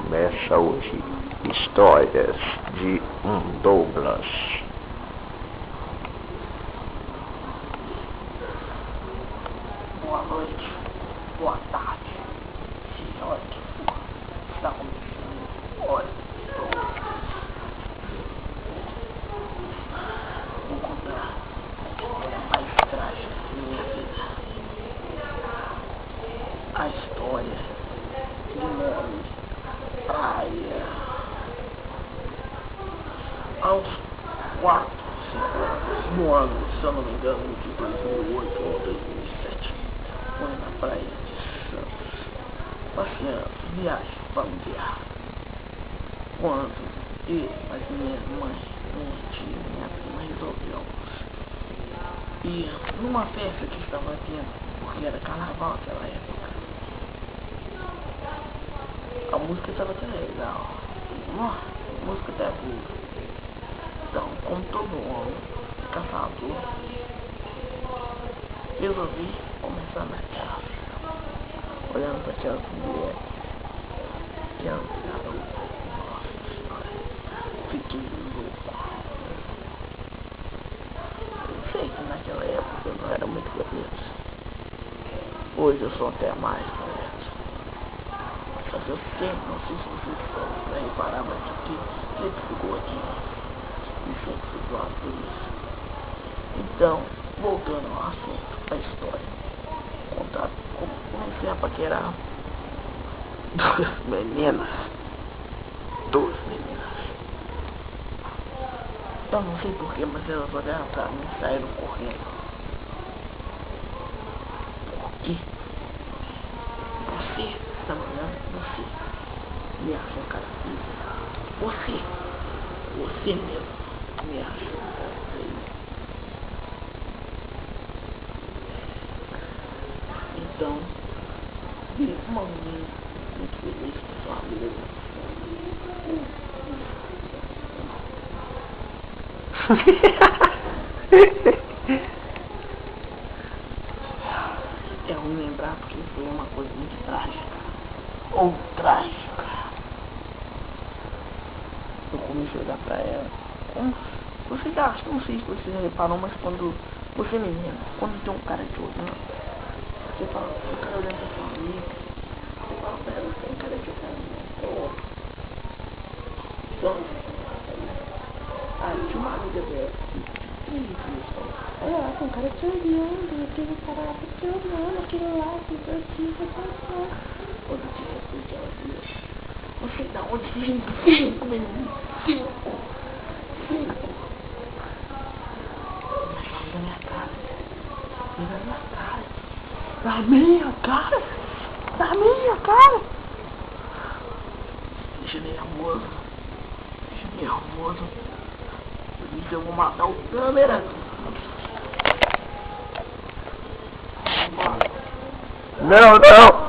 Começa hoje Histórias de um Douglas. Boa noite, boa tarde, seja hora que for, está começando Hora de Douglas. Vou contar a história mais trágica de minha vida. A história de nome Praia. Aos 4, 5 anos, no ano, se eu não me engano, de 2008 ou 2007, fui na praia de Santos, passeando, viagem familiar. Quando eu, mas minha mãe, minha tia, minha prima resolveu ir numa festa que estava tendo, porque era carnaval naquela época. A música estava até legal, a música até boa. Então, como todo homem caçador, resolvi começar na casa, olhando para aquelas mulheres, aquelas garotas. Nossa senhora, fiquei louco. Eu sei que naquela época eu não era muito beleza. Hoje eu sou até mais beleza. Só que eu fiquei, não sei se vocês foram reparar, mas aqui sempre ficou aqui. E sempre ficou azul. Então, voltando ao assunto, a história. Contar como comecei a paquerar duas meninas. Eu não sei porquê, mas elas olharam pra mim e saíram correndo. Por quê? Você está olhando, você me achou um cara feio. Você mesmo me achou um cara feio. Então, vi uma menina muito feliz com sua amiga. É ruim lembrar porque foi uma coisa muito trágica. Ou trágica. Eu comecei a olhar pra ela. Você já, não sei se você já reparou, mas quando você menina, quando tem um cara te olhando, você fala, o cara olhando pra sua amiga, você fala pra ela, tem um cara te olhando, então, tinha uma amiga dela, que isso? Ela tem um cara te olhando, aquele cara lá te olhando, aquele lá, quando de repente ela viu, não sei da onde vem 5 meninos, 5. Na minha cara. Deixa nervoso. Por isso eu vou matar o câmera. Não.